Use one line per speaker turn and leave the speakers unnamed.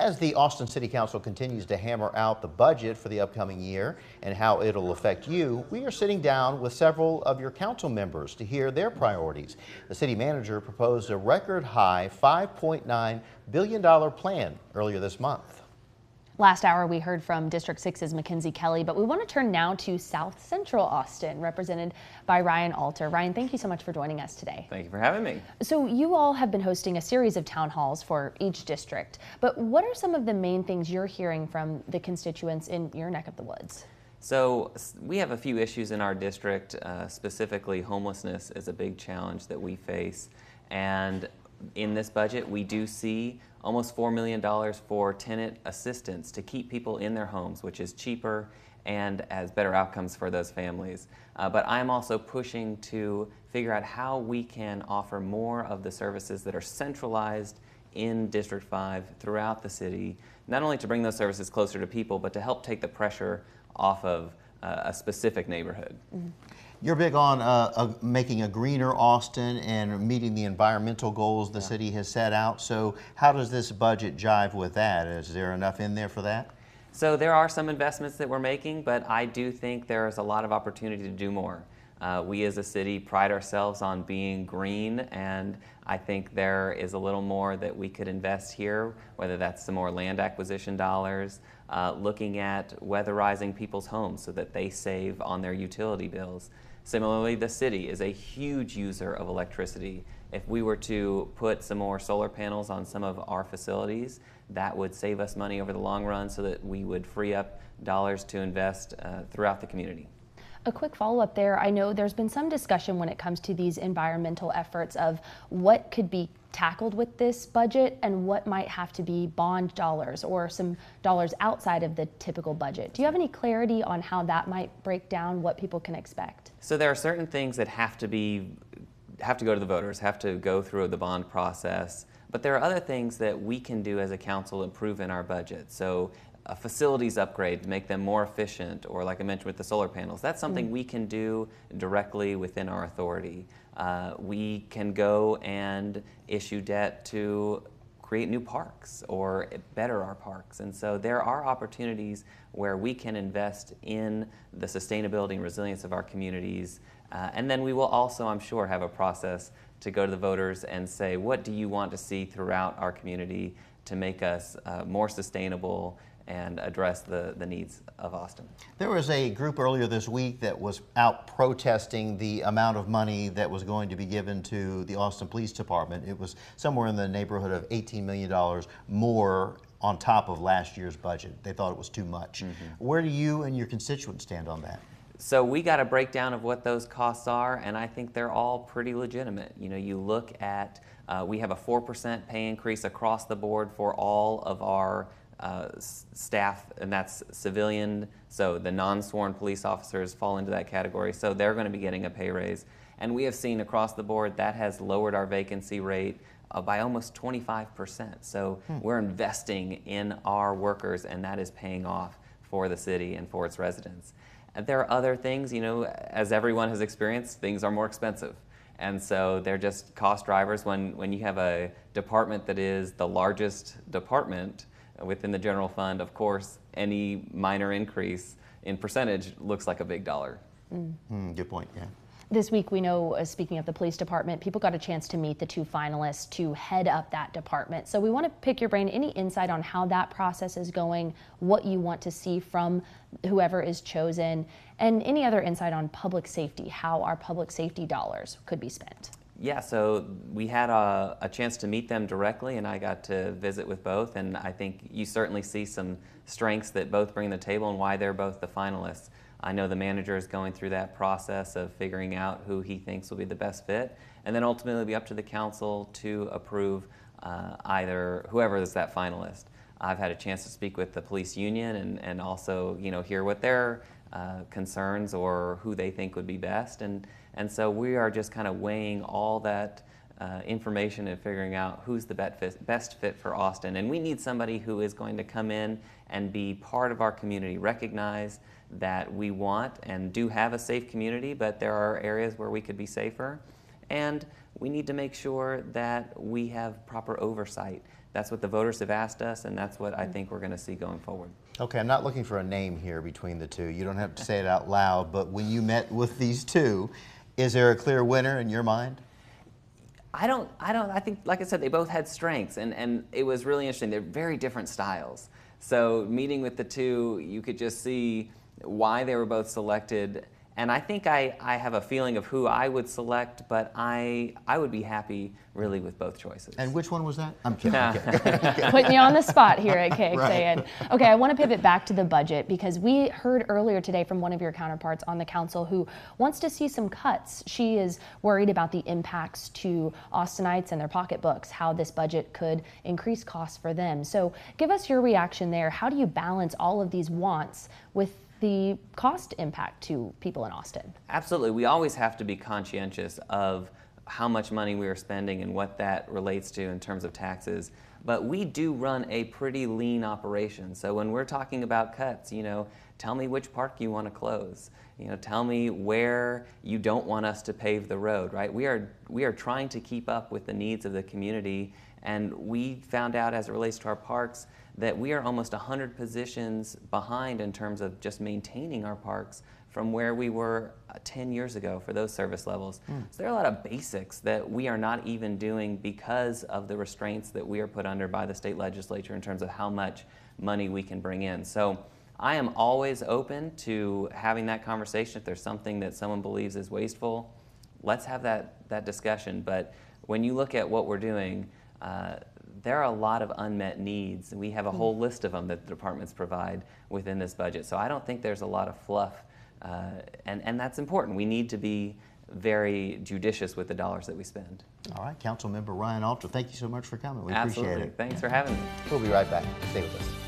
As the Austin City Council continues to hammer out the budget for the upcoming year and how it'll affect you, we are sitting down with several of your council members to hear their priorities. The city manager proposed a record high $5.9 billion plan earlier this month.
Last hour, we heard from District 6's Mackenzie Kelly, but we want to turn now to South Central Austin, represented by Ryan Alter. Ryan, thank you so much for joining us today.
Thank you for having me.
So you all have been hosting a series of town halls for each district, but what are some of the main things you're hearing from the constituents in your neck of the woods?
So we have a few issues in our district, specifically homelessness is a big challenge that we face. And in this budget, we do see almost $4 million for tenant assistance to keep people in their homes, which is cheaper and has better outcomes for those families. But I'm also pushing to figure out how we can offer more of the services that are centralized in District 5 throughout the city, not only to bring those services closer to people, but to help take the pressure off of a specific neighborhood.
Mm-hmm. You're big on making a greener Austin and meeting the environmental goals the city has set out. So how does this budget jive with that? Is there enough in there for that?
So there are some investments that we're making, but I do think there is a lot of opportunity to do more. We as a city pride ourselves on being green, and I think there is a little more that we could invest here, whether that's some more land acquisition dollars, looking at weatherizing people's homes so that they save on their utility bills. Similarly, the city is a huge user of electricity. If we were to put some more solar panels on some of our facilities, that would save us money over the long run so that we would free up dollars to invest throughout the community.
A quick follow-up there. I know there's been some discussion when it comes to these environmental efforts of what could be tackled with this budget and what might have to be bond dollars or some dollars outside of the typical budget. Do you have any clarity on how that might break down, what people can expect?
So there are certain things that have to go to the voters, have to go through the bond process, but there are other things that we can do as a council to improve in our budget. So a facilities upgrade to make them more efficient, or like I mentioned with the solar panels, that's something we can do directly within our authority. We can go and issue debt to create new parks or better our parks. And so there are opportunities where we can invest in the sustainability and resilience of our communities. And then we will also, I'm sure, have a process to go to the voters and say, what do you want to see throughout our community to make us more sustainable and address the needs of Austin.
There was a group earlier this week that was out protesting the amount of money that was going to be given to the Austin Police Department. It was somewhere in the neighborhood of $18 million more on top of last year's budget. They thought it was too much. Where do you and your constituents stand on that?
So we got a breakdown of what those costs are, and I think they're all pretty legitimate. You know, you look at, we have a 4% pay increase across the board for all of our staff, and that's civilian, so the non-sworn police officers fall into that category, so they're going to be getting a pay raise. And we have seen across the board that has lowered our vacancy rate by almost 25%. So we're investing in our workers, and that is paying off for the city and for its residents. And there are other things, you know, as everyone has experienced, things are more expensive. And so they're just cost drivers. When you have a department that is the largest department within the general fund, of course, any minor increase in percentage looks like a big dollar.
Good point, yeah.
This week, we know, speaking of the police department, people got a chance to meet the two finalists to head up that department. So we want to pick your brain, any insight on how that process is going, what you want to see from whoever is chosen, and any other insight on public safety, how our public safety dollars could be spent.
Yeah, so we had a chance to meet them directly, and I got to visit with both, and I think you certainly see some strengths that both bring to the table and why they're both the finalists. I know the manager is going through that process of figuring out who he thinks will be the best fit, and then ultimately it'll be up to the council to approve either whoever is that finalist. I've had a chance to speak with the police union and also, you know, hear what their concerns or who they think would be best, and so we are just kind of weighing all that information and figuring out who's the best fit for Austin. And we need somebody who is going to come in and be part of our community, recognize that we want and do have a safe community, but there are areas where we could be safer. And we need to make sure that we have proper oversight, that's what the voters have asked us, and that's what I think we're going to see going forward.
Okay, I'm not looking for a name here between the two. You don't have to say it out loud, but when you met with these two, is there a clear winner in your mind?
I think, like I said, they both had strengths, and it was really interesting. They're very different styles. So meeting with the two, you could just see why they were both selected. And I think I have a feeling of who I would select, but I would be happy really with both choices.
And which one was that? I'm kidding. I'm kidding.
Putting you on the spot here at KXAN.
Right.
Okay, I want to pivot back to the budget because we heard earlier today from one of your counterparts on the council who wants to see some cuts. She is worried about the impacts to Austinites and their pocketbooks, how this budget could increase costs for them. So give us your reaction there. How do you balance all of these wants with the cost impact to people in Austin?
Absolutely. We always have to be conscientious of how much money we are spending and what that relates to in terms of taxes. But we do run a pretty lean operation. So when we're talking about cuts, tell me which park you want to close. Tell me where you don't want us to pave the road, right? We are trying to keep up with the needs of the community, and we found out as it relates to our parks that we are almost 100 positions behind in terms of just maintaining our parks from where we were 10 years ago for those service levels. So there are a lot of basics that we are not even doing because of the restraints that we are put under by the state legislature in terms of how much money we can bring in. So I am always open to having that conversation. If there's something that someone believes is wasteful, let's have that discussion. But when you look at what we're doing, there are a lot of unmet needs, and we have a whole list of them that the departments provide within this budget. So I don't think there's a lot of fluff, and that's important. We need to be very judicious with the dollars that we spend.
All right, Councilmember Ryan Alter, thank you so much for coming. We
Absolutely.
appreciate it.
Thanks for having me.
We'll be right back. Stay with us.